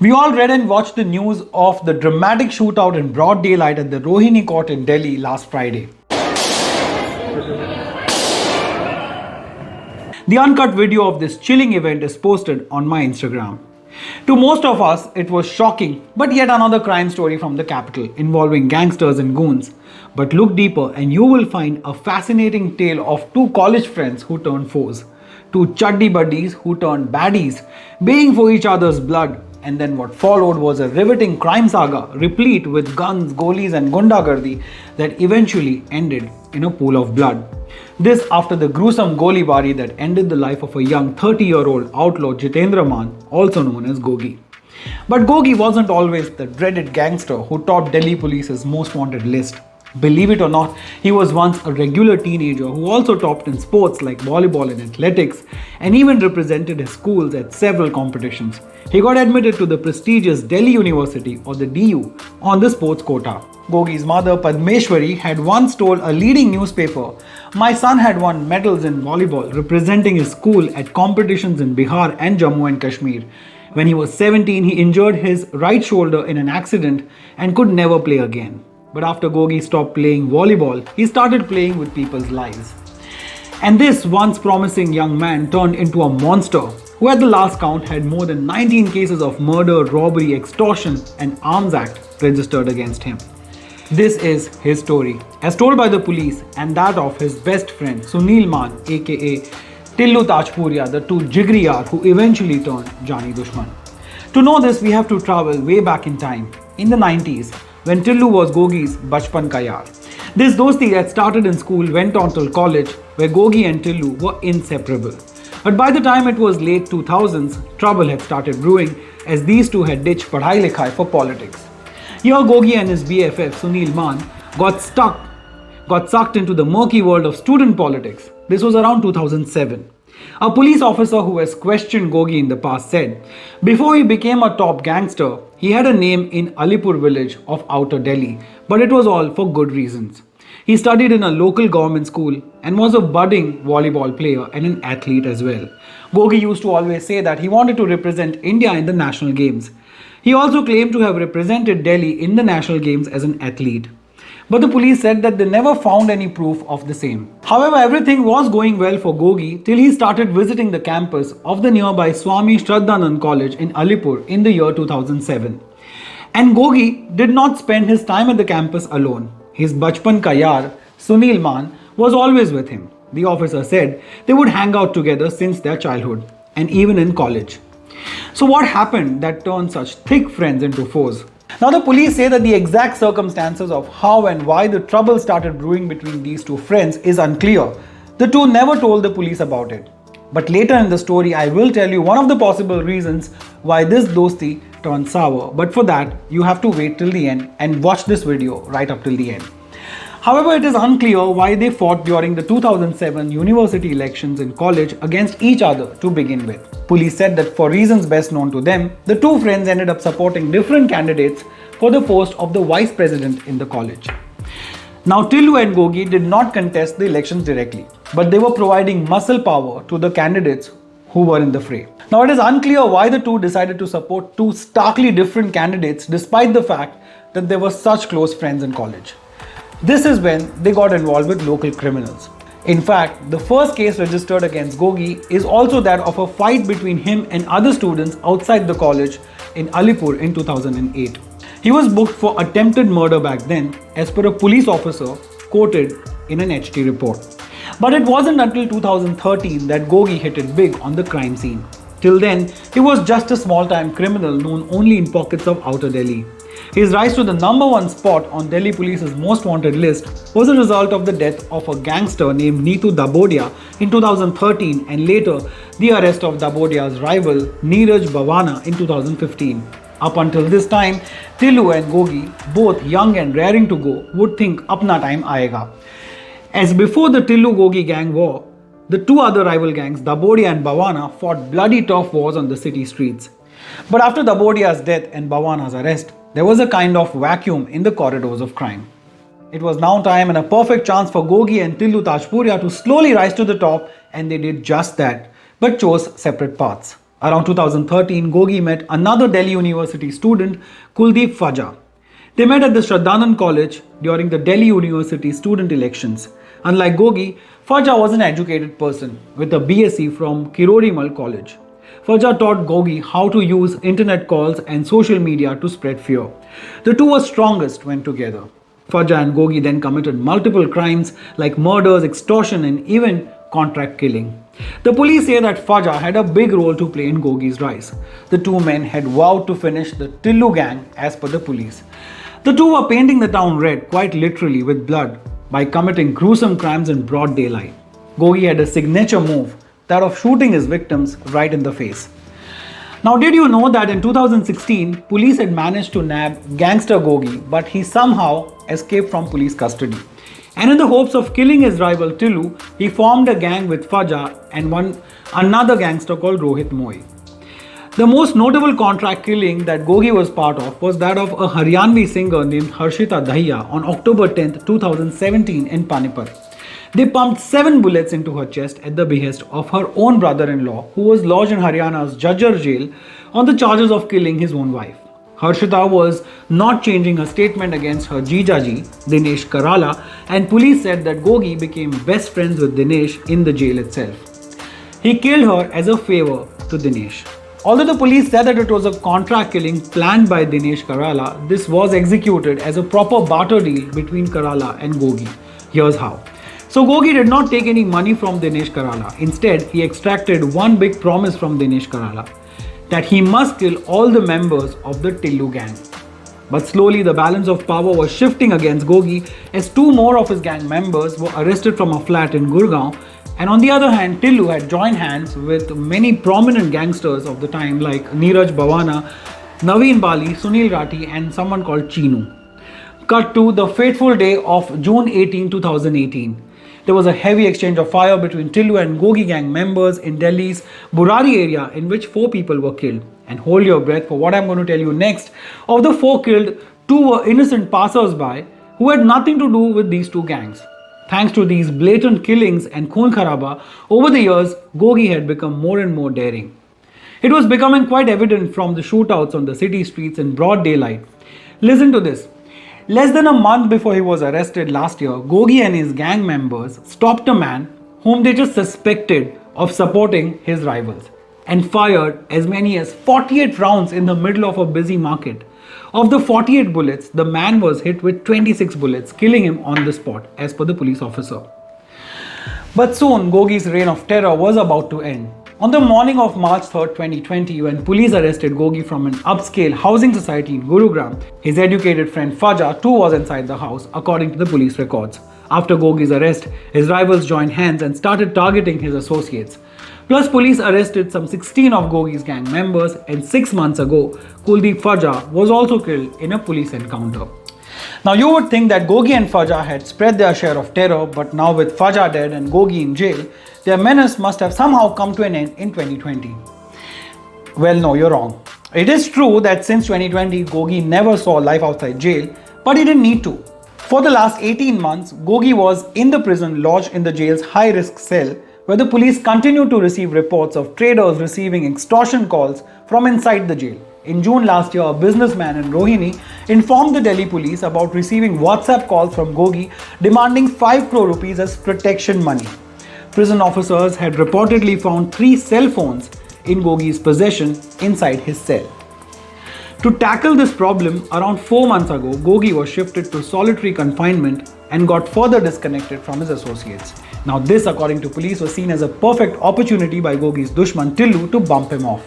We all read and watched the news of the dramatic shootout in broad daylight at the Rohini court in Delhi last Friday. The uncut video of this chilling event is posted on my Instagram. To most of us, it was shocking, but yet another crime story from the capital involving gangsters and goons. But look deeper and you will find a fascinating tale of two college friends who turned foes, two chuddy buddies who turned badies, baying for each other's blood. And then what followed was a riveting crime saga, replete with guns, golis, and gundagardi that eventually ended in a pool of blood. This after the gruesome golibaari that ended the life of a young 30-year-old outlaw Jitendra Maan, also known as Gogi. But Gogi wasn't always the dreaded gangster who topped Delhi Police's most wanted list. Believe it or not, he was once a regular teenager who also topped in sports like volleyball and athletics and even represented his schools at several competitions. He got admitted to the prestigious Delhi University or the DU on the sports quota. Gogi's mother Padmeshwari had once told a leading newspaper, "My son had won medals in volleyball representing his school at competitions in Bihar and Jammu and Kashmir. When he was 17, he injured his right shoulder in an accident and could never play again. But after Gogi stopped playing volleyball, he started playing with people's lives. And this once promising young man turned into a monster who at the last count had more than 19 cases of murder, robbery, extortion and arms act registered against him. This is his story, as told by the police and that of his best friend Sunil Maan aka Tillu Tajpuria, the two jigri yaar who eventually turned Jani Dushman. To know this, we have to travel way back in time, in the 90s, when Tillu was Gogi's bachpan ka yaar. This dosti that started in school went on till college, where Gogi and Tillu were inseparable. But by the time it was late 2000s, trouble had started brewing as these two had ditched padhai likhai for politics. Here Gogi and his BFF Sunil Maan got sucked into the murky world of student politics. This was around 2007. A police officer who has questioned Gogi in the past said, before he became a top gangster, he had a name in Alipur village of outer Delhi, but it was all for good reasons. He studied in a local government school and was a budding volleyball player and an athlete as well. Gogi used to always say that he wanted to represent India in the national games. He also claimed to have represented Delhi in the national games as an athlete. But the police said that they never found any proof of the same. However, everything was going well for Gogi till he started visiting the campus of the nearby Swami Shraddhanand College in Alipur in the year 2007. And Gogi did not spend his time at the campus alone. His bachpan ka yaar, Sunil Maan, was always with him. The officer said they would hang out together since their childhood and even in college. So what happened that turned such thick friends into foes? Now the police say that the exact circumstances of how and why the trouble started brewing between these two friends is unclear. The two never told the police about it. But later in the story, I will tell you one of the possible reasons why this dosti turned sour. But for that, you have to wait till the end and watch this video right up till the end. However, it is unclear why they fought during the 2007 university elections in college against each other to begin with. Police said that for reasons best known to them, the two friends ended up supporting different candidates for the post of the vice president in the college. Now, Tillu and Gogi did not contest the elections directly, but they were providing muscle power to the candidates who were in the fray. Now, it is unclear why the two decided to support two starkly different candidates despite the fact that they were such close friends in college. This is when they got involved with local criminals. In fact, the first case registered against Gogi is also that of a fight between him and other students outside the college in Alipur in 2008. He was booked for attempted murder back then, as per a police officer quoted in an HT report. But it wasn't until 2013 that Gogi hit it big on the crime scene. Till then, he was just a small-time criminal known only in pockets of outer Delhi. His rise to the number one spot on Delhi Police's most wanted list was a result of the death of a gangster named Neetu Dabodia in 2013 and later the arrest of Dabodia's rival Neeraj Bhavana in 2015. Up until this time, Tillu and Gogi, both young and raring to go, would think apna time aayega. As before the Tillu-Gogi gang war, the two other rival gangs, Dabodia and Bhavana, fought bloody tough wars on the city streets. But after Dabodia's death and Bhavana's arrest, there was a kind of vacuum in the corridors of crime. It was now time and a perfect chance for Gogi and Tillu Tajpuria to slowly rise to the top, and they did just that, but chose separate paths. Around 2013, Gogi met another Delhi University student, Kuldeep Faja. They met at the Shraddhanand College during the Delhi University student elections. Unlike Gogi, Faja was an educated person with a BSc from Kirodimal College. Faja taught Gogi how to use internet calls and social media to spread fear. The two were strongest when together. Faja and Gogi then committed multiple crimes like murders, extortion, and even contract killing. The police say that Faja had a big role to play in Gogi's rise. The two men had vowed to finish the Tillu gang as per the police. The two were painting the town red, quite literally, with blood by committing gruesome crimes in broad daylight. Gogi had a signature move, that of shooting his victims right in the face. Now, did you know that in 2016, police had managed to nab gangster Gogi, but he somehow escaped from police custody. And in the hopes of killing his rival Tillu, he formed a gang with Faja and another gangster called Rohit Moi. The most notable contract killing that Gogi was part of was that of a Haryanvi singer named Harshita Dahiya on October 10, 2017 in Panipat. They pumped 7 bullets into her chest at the behest of her own brother-in-law, who was lodged in Haryana's Jajjar jail on the charges of killing his own wife. Harshita was not changing her statement against her Jijaji, Dinesh Karala, and police said that Gogi became best friends with Dinesh in the jail itself. He killed her as a favor to Dinesh. Although the police said that it was a contract killing planned by Dinesh Karala, this was executed as a proper barter deal between Karala and Gogi. Here's how. So Gogi did not take any money from Dinesh Karala. Instead, he extracted one big promise from Dinesh Karala, that he must kill all the members of the Tillu gang. But slowly the balance of power was shifting against Gogi as 2 more of his gang members were arrested from a flat in Gurgaon, and on the other hand, Tillu had joined hands with many prominent gangsters of the time like Neeraj Bhawana, Naveen Bali, Sunil Rathi, and someone called Chinu. Cut to the fateful day of June 18, 2018. There was a heavy exchange of fire between Tillu and Gogi gang members in Delhi's Burari area, in which 4 people were killed. And hold your breath for what I'm going to tell you next. Of the 4 killed, 2 were innocent passers-by who had nothing to do with these 2 gangs. Thanks to these blatant killings and khun kharaba, over the years, Gogi had become more and more daring. It was becoming quite evident from the shootouts on the city streets in broad daylight. Listen to this. Less than a month before he was arrested last year, Gogi and his gang members stopped a man whom they just suspected of supporting his rivals and fired as many as 48 rounds in the middle of a busy market. Of the 48 bullets, the man was hit with 26 bullets, killing him on the spot, as per the police officer. But soon, Gogi's reign of terror was about to end. On the morning of March 3rd, 2020, when police arrested Gogi from an upscale housing society in Gurugram, his educated friend Faja too was inside the house, according to the police records. After Gogi's arrest, his rivals joined hands and started targeting his associates. Plus, police arrested some 16 of Gogi's gang members, and 6 months ago, Kuldeep Faja was also killed in a police encounter. Now, you would think that Gogi and Faja had spread their share of terror, but now with Faja dead and Gogi in jail, their menace must have somehow come to an end in 2020. Well, no, you're wrong. It is true that since 2020, Gogi never saw life outside jail, but he didn't need to. For the last 18 months, Gogi was in the prison lodged in the jail's high-risk cell, where the police continued to receive reports of traders receiving extortion calls from inside the jail. In June last year, a businessman in Rohini informed the Delhi police about receiving WhatsApp calls from Gogi demanding 5 crore rupees as protection money. Prison officers had reportedly found 3 cell phones in Gogi's possession inside his cell. To tackle this problem, around 4 months ago, Gogi was shifted to solitary confinement and got further disconnected from his associates. Now this, according to police, was seen as a perfect opportunity by Gogi's dushman Tillu to bump him off.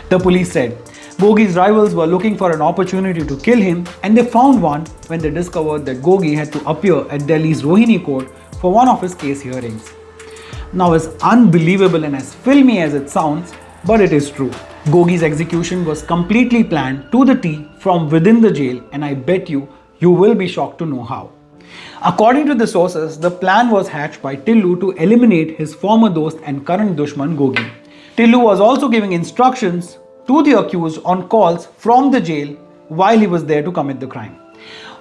The police said Gogi's rivals were looking for an opportunity to kill him, and they found one when they discovered that Gogi had to appear at Delhi's Rohini court for one of his case hearings. Now, as unbelievable and as filmy as it sounds, but it is true. Gogi's execution was completely planned to the T from within the jail, and I bet you will be shocked to know how. According to the sources, the plan was hatched by Tillu to eliminate his former dost and current dushman Gogi. Tillu was also giving instructions to the accused on calls from the jail while he was there to commit the crime.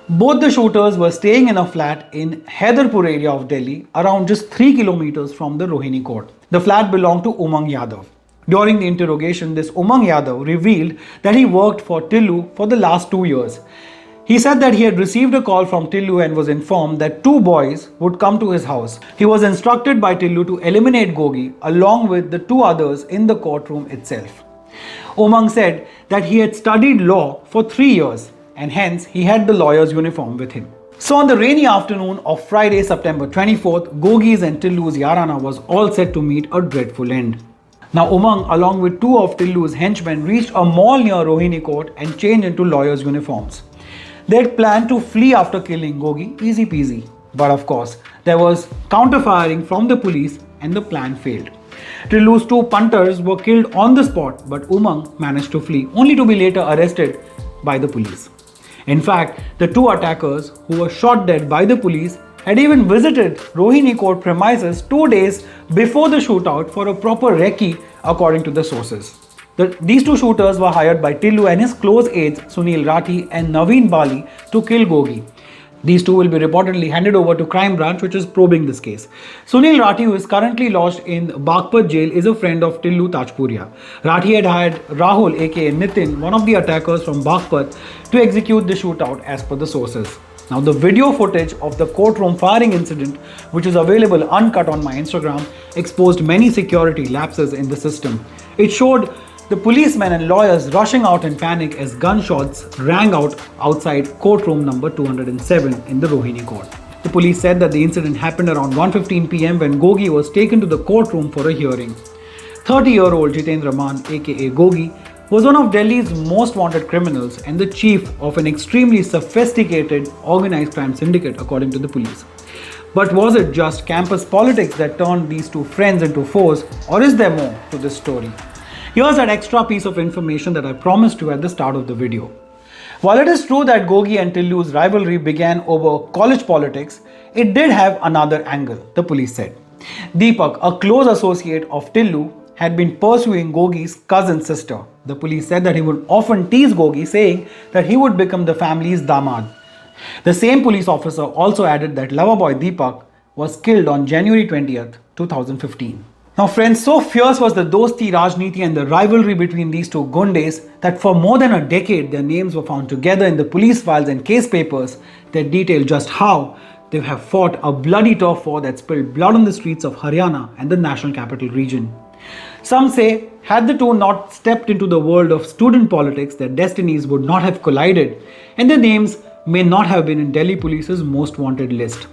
Both the shooters were staying in a flat in Haidarpur area of Delhi, around just 3 kilometers from the Rohini court. The flat belonged to Umang Yadav, During the interrogation, this Umang Yadav revealed that he worked for Tillu for the last 2 years. He said that he had received a call from Tillu and was informed that 2 boys would come to his house. He was instructed by Tillu to eliminate Gogi along with the 2 others in the courtroom itself. Umang said that he had studied law for 3 years and hence he had the lawyer's uniform with him. So on the rainy afternoon of Friday, September 24th, Gogi's and Tillu's Yarana was all set to meet a dreadful end. Now Umang along with 2 of Tillu's henchmen reached a mall near Rohini court and changed into lawyers' uniforms. They had planned to flee after killing Gogi, easy peasy. But of course, there was counter-firing from the police and the plan failed. Tillu's 2 punters were killed on the spot, but Umang managed to flee, only to be later arrested by the police. In fact, the 2 attackers who were shot dead by the police had even visited Rohini court premises 2 days before the shootout for a proper recce, according to the sources. These 2 shooters were hired by Tillu and his close aides Sunil Rathi and Naveen Bali to kill Gogi. These 2 will be reportedly handed over to Crime Branch, which is probing this case. Sunil Rathi, who is currently lodged in Bagpat jail, is a friend of Tillu Tajpuria. Rathi had hired Rahul aka Nitin, one of the attackers from Bagpat, to execute the shootout as per the sources. Now the video footage of the courtroom firing incident, which is available uncut on my Instagram, exposed many security lapses in the system. It showed the policemen and lawyers rushing out in panic as gunshots rang out outside courtroom number 207 in the Rohini court. The police said that the incident happened around 1:15 p.m. when Gogi was taken to the courtroom for a hearing. 30-year-old Jitendra Maan, aka Gogi, was one of Delhi's most wanted criminals and the chief of an extremely sophisticated organized crime syndicate, according to the police. But was it just campus politics that turned these 2 friends into foes, or is there more to this story? Here's that extra piece of information that I promised you at the start of the video. While it is true that Gogi and Tillu's rivalry began over college politics, it did have another angle, the police said. Deepak, a close associate of Tillu, had been pursuing Gogi's cousin sister. The police said that he would often tease Gogi, saying that he would become the family's damad. The same police officer also added that lover boy Deepak was killed on January 20th, 2015. Now friends, so fierce was the dosti rajniti and the rivalry between these 2 gundes that for more than a decade their names were found together in the police files and case papers that detail just how they have fought a bloody turf war that spilled blood on the streets of Haryana and the national capital region. Some say, had the 2 not stepped into the world of student politics, their destinies would not have collided and their names may not have been in Delhi Police's most wanted list.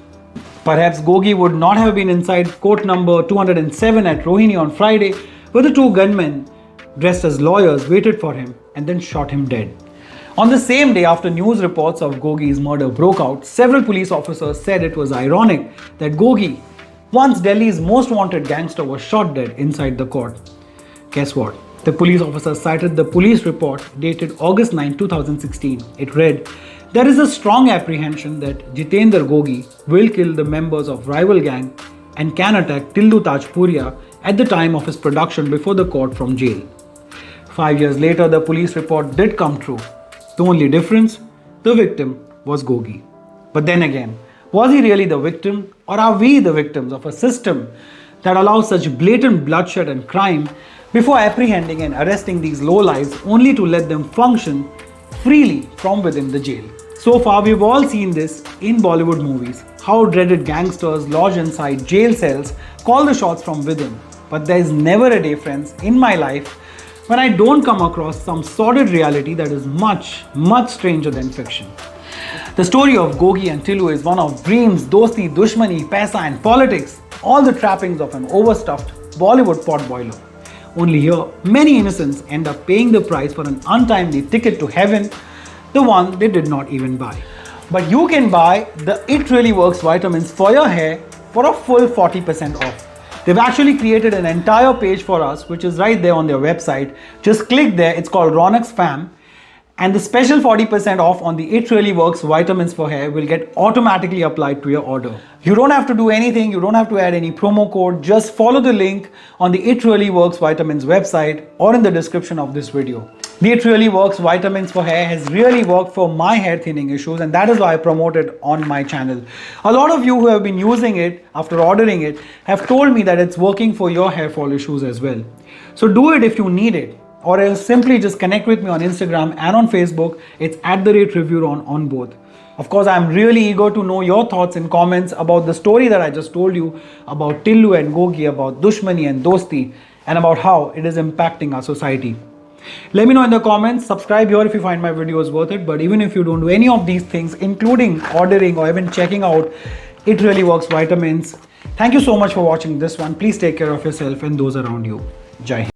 Perhaps Gogi would not have been inside court number 207 at Rohini on Friday, where the 2 gunmen dressed as lawyers waited for him and then shot him dead. On the same day, after news reports of Gogi's murder broke out, several police officers said it was ironic that Gogi, once Delhi's most wanted gangster, was shot dead inside the court. Guess what? The police officer cited the police report dated August 9, 2016. It read, "There is a strong apprehension that Jitendra Gogi will kill the members of rival gang and can attack Tillu Tajpuria at the time of his production before the court from jail." 5 years later, the police report did come true. The only difference, the victim was Gogi. But then again, was he really the victim, or are we the victims of a system that allows such blatant bloodshed and crime before apprehending and arresting these lowlives only to let them function freely from within the jail? So far, we've all seen this in Bollywood movies, how dreaded gangsters lodged inside jail cells call the shots from within. But there is never a day, friends, in my life when I don't come across some sordid reality that is much, much stranger than fiction. The story of Gogi and Tillu is one of dreams, dosti, dushmani, paisa and politics, all the trappings of an overstuffed Bollywood potboiler. Only here, many innocents end up paying the price for an untimely ticket to heaven, the one they did not even buy. But you can buy the It Really Works vitamins for your hair for a full 40% off. They've actually created an entire page for us, which is right there on their website. Just click there, it's called Ronak's Fam. And the special 40% off on the It Really Works vitamins for hair will get automatically applied to your order. You don't have to do anything, you don't have to add any promo code, just follow the link on the It Really Works vitamins website or in the description of this video. The It Really Works vitamins for hair has really worked for my hair thinning issues, and that is why I promote it on my channel. A lot of you who have been using it after ordering it have told me that it's working for your hair fall issues as well. So do it if you need it, or else simply just connect with me on Instagram and on Facebook. It's @ReviewRon on both. Of course, I'm really eager to know your thoughts and comments about the story that I just told you about Tillu and Gogi, about Dushmani and Dosti, and about how it is impacting our society. Let me know in the comments. Subscribe here if you find my videos worth it. But even if you don't do any of these things, including ordering or even checking out It Really Works vitamins, thank you so much for watching this one. Please take care of yourself and those around you. Jai Hind.